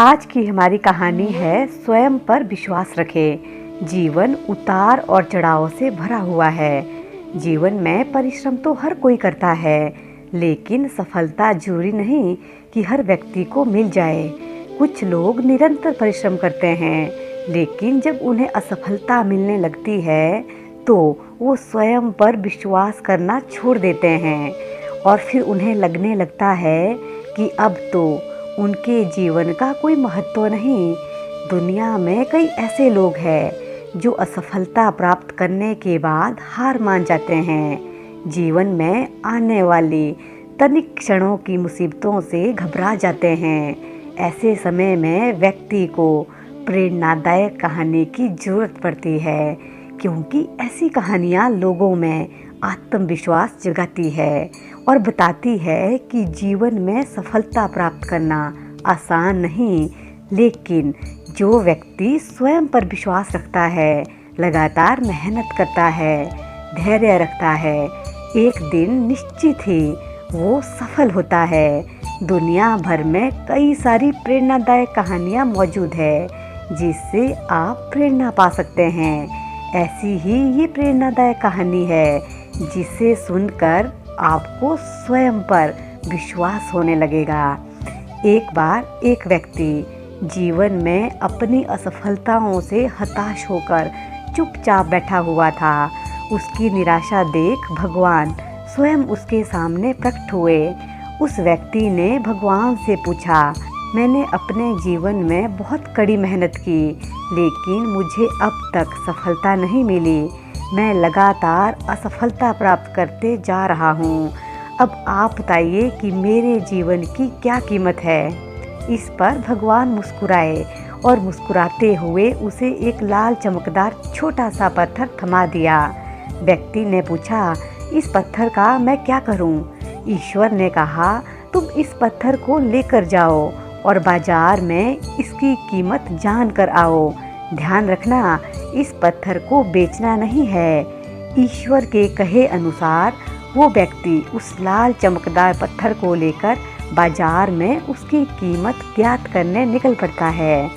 आज की हमारी कहानी है स्वयं पर विश्वास रखें। जीवन उतार और चढ़ाव से भरा हुआ है। जीवन में परिश्रम तो हर कोई करता है, लेकिन सफलता जरूरी नहीं कि हर व्यक्ति को मिल जाए। कुछ लोग निरंतर परिश्रम करते हैं, लेकिन जब उन्हें असफलता मिलने लगती है तो वो स्वयं पर विश्वास करना छोड़ देते हैं और फिर उन्हें लगने लगता है कि अब तो उनके जीवन का कोई महत्व नहीं। दुनिया में कई ऐसे लोग हैं जो असफलता प्राप्त करने के बाद हार मान जाते हैं। जीवन में आने वाली तनिक क्षणों की मुसीबतों से घबरा जाते हैं। ऐसे समय में व्यक्ति को प्रेरणादायक कहानी की जरूरत पड़ती है, क्योंकि ऐसी कहानियाँ लोगों में आत्मविश्वास जगाती है और बताती है कि जीवन में सफलता प्राप्त करना आसान नहीं, लेकिन जो व्यक्ति स्वयं पर विश्वास रखता है, लगातार मेहनत करता है, धैर्य रखता है, एक दिन निश्चित ही वो सफल होता है। दुनिया भर में कई सारी प्रेरणादायक कहानियाँ मौजूद है जिससे आप प्रेरणा पा सकते हैं। ऐसी ही ये प्रेरणादायक कहानी है जिसे सुनकर आपको स्वयं पर विश्वास होने लगेगा। एक बार एक व्यक्ति जीवन में अपनी असफलताओं से हताश होकर चुपचाप बैठा हुआ था। उसकी निराशा देख भगवान स्वयं उसके सामने प्रकट हुए। उस व्यक्ति ने भगवान से पूछा, मैंने अपने जीवन में बहुत कड़ी मेहनत की, लेकिन मुझे अब तक सफलता नहीं मिली। मैं लगातार असफलता प्राप्त करते जा रहा हूँ। अब आप बताइए कि मेरे जीवन की क्या कीमत है। इस पर भगवान मुस्कुराए और मुस्कुराते हुए उसे एक लाल चमकदार छोटा सा पत्थर थमा दिया। व्यक्ति ने पूछा, इस पत्थर का मैं क्या करूँ? ईश्वर ने कहा, तुम इस पत्थर को लेकर जाओ और बाजार में इसकी कीमत जान कर आओ। ध्यान रखना, इस पत्थर को बेचना नहीं है। ईश्वर के कहे अनुसार वो व्यक्ति उस लाल चमकदार पत्थर को लेकर बाजार में उसकी कीमत ज्ञात करने निकल पड़ता है।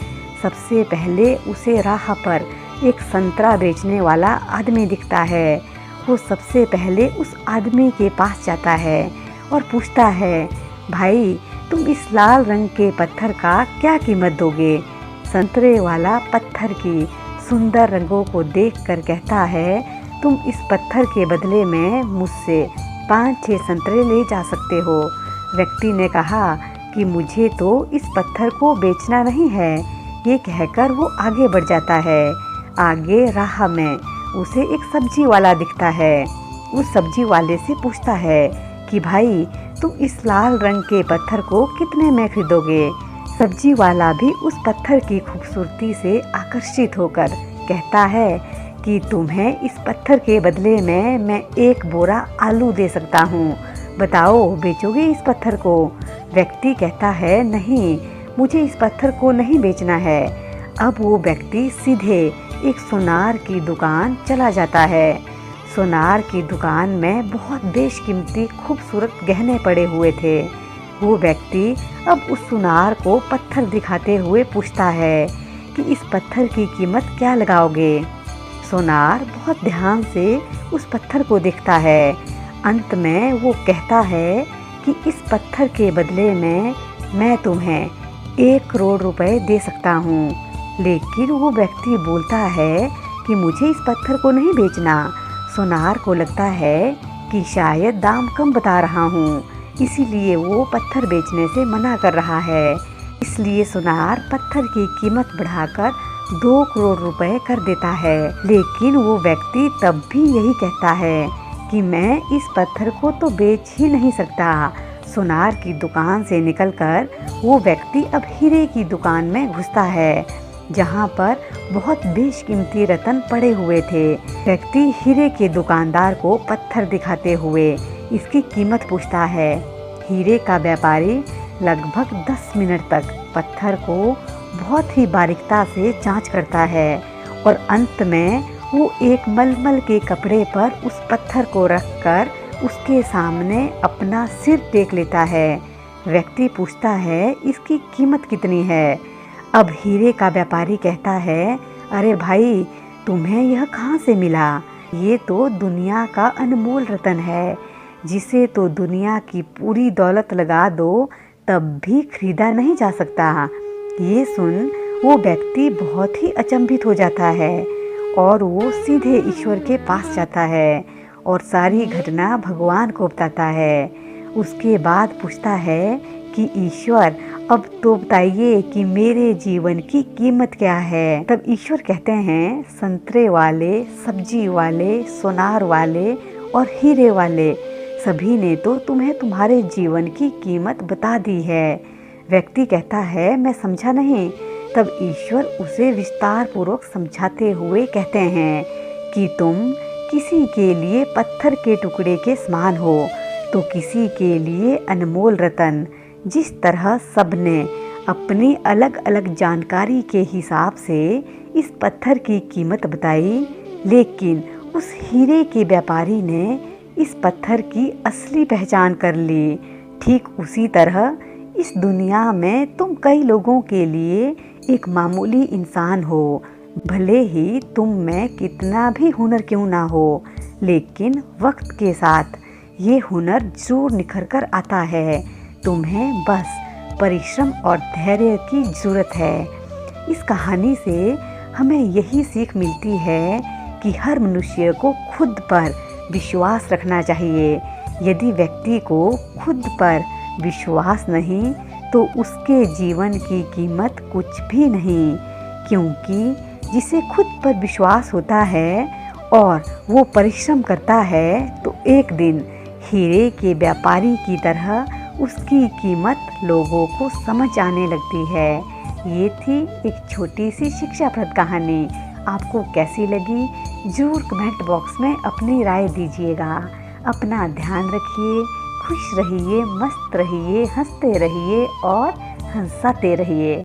सबसे पहले उसे राह पर एक संतरा बेचने वाला आदमी दिखता है। वो सबसे पहले उस आदमी के पास जाता है और पूछता है, भाई तुम इस लाल रंग के पत्थर का क्या कीमत दोगे? संतरे वाला पत्थर की सुंदर रंगों को देखकर कहता है, तुम इस पत्थर के बदले में मुझसे 5-6 संतरे ले जा सकते हो। व्यक्ति ने कहा कि मुझे तो इस पत्थर को बेचना नहीं है। ये कहकर वो आगे बढ़ जाता है। आगे राह में उसे एक सब्जी वाला दिखता है। उस सब्जी वाले से पूछता है कि भाई तुम इस लाल रंग के पत्थर को कितने में खरीदोगे? सब्जी वाला भी उस पत्थर की खूबसूरती से आकर्षित होकर कहता है कि तुम्हें इस पत्थर के बदले में मैं 1 बोरा आलू दे सकता हूँ। बताओ, बेचोगे इस पत्थर को? व्यक्ति कहता है, नहीं, मुझे इस पत्थर को नहीं बेचना है। अब वो व्यक्ति सीधे एक सुनार की दुकान चला जाता है। सुनार की दुकान में बहुत बेशकीमती खूबसूरत गहने पड़े हुए थे। वो व्यक्ति अब उस सुनार को पत्थर दिखाते हुए पूछता है कि इस पत्थर की कीमत क्या लगाओगे? सुनार बहुत ध्यान से उस पत्थर को देखता है। अंत में वो कहता है कि इस पत्थर के बदले में मैं तुम्हें 1 करोड़ रुपए दे सकता हूँ। लेकिन वो व्यक्ति बोलता है कि मुझे इस पत्थर को नहीं बेचना। सुनार को लगता है कि शायद दाम कम बता रहा हूँ, इसीलिए वो पत्थर बेचने से मना कर रहा है। इसलिए सुनार पत्थर की कीमत बढ़ाकर 2 करोड़ रुपए कर देता है। लेकिन वो व्यक्ति तब भी यही कहता है कि मैं इस पत्थर को तो बेच ही नहीं सकता। सुनार की दुकान से निकलकर वो व्यक्ति अब हीरे की दुकान में घुसता है, जहाँ पर बहुत बेशकीमती रत्न पड़े हुए थे। व्यक्ति हीरे के दुकानदार को पत्थर दिखाते हुए इसकी कीमत पूछता है। हीरे का व्यापारी लगभग 10 मिनट तक पत्थर को बहुत ही बारीकता से जांच करता है और अंत में वो एक मलमल के कपड़े पर उस पत्थर को रखकर उसके सामने अपना सिर टेक लेता है। व्यक्ति पूछता है, इसकी कीमत कितनी है? अब हीरे का व्यापारी कहता है, अरे भाई, तुम्हें यह कहाँ से मिला? ये तो दुनिया का अनमोल रतन है, जिसे तो दुनिया की पूरी दौलत लगा दो तब भी खरीदा नहीं जा सकता। ये सुन वो व्यक्ति बहुत ही अचंभित हो जाता है और वो सीधे ईश्वर के पास जाता है और सारी घटना भगवान को बताता है। उसके बाद पूछता है कि ईश्वर, अब तो बताइए कि मेरे जीवन की कीमत क्या है? तब ईश्वर कहते हैं, संतरे वाले, सब्जी वाले, सोनार वाले और हीरे वाले सभी ने तो तुम्हें तुम्हारे जीवन की कीमत बता दी है। व्यक्ति कहता है, मैं समझा नहीं। तब ईश्वर उसे विस्तार पूर्वक समझाते हुए कहते हैं कि तुम किसी के लिए पत्थर के टुकड़े के समान हो तो किसी के लिए अनमोल रतन। जिस तरह सबने अपनी अलग अलग जानकारी के हिसाब से इस पत्थर की कीमत बताई, लेकिन उस हीरे के व्यापारी ने इस पत्थर की असली पहचान कर ली, ठीक उसी तरह इस दुनिया में तुम कई लोगों के लिए एक मामूली इंसान हो। भले ही तुम में कितना भी हुनर क्यों ना हो, लेकिन वक्त के साथ ये हुनर जरूर निखर कर आता है। तुम्हें बस परिश्रम और धैर्य की ज़रूरत है। इस कहानी से हमें यही सीख मिलती है कि हर मनुष्य को खुद पर विश्वास रखना चाहिए। यदि व्यक्ति को खुद पर विश्वास नहीं तो उसके जीवन की कीमत कुछ भी नहीं, क्योंकि जिसे खुद पर विश्वास होता है और वो परिश्रम करता है तो एक दिन हीरे के व्यापारी की तरह उसकी कीमत लोगों को समझ आने लगती है। ये थी एक छोटी सी शिक्षाप्रद कहानी। आपको कैसी लगी ज़रूर कमेंट बॉक्स में अपनी राय दीजिएगा। अपना ध्यान रखिए, खुश रहिए, मस्त रहिए, हंसते रहिए और हंसाते रहिए।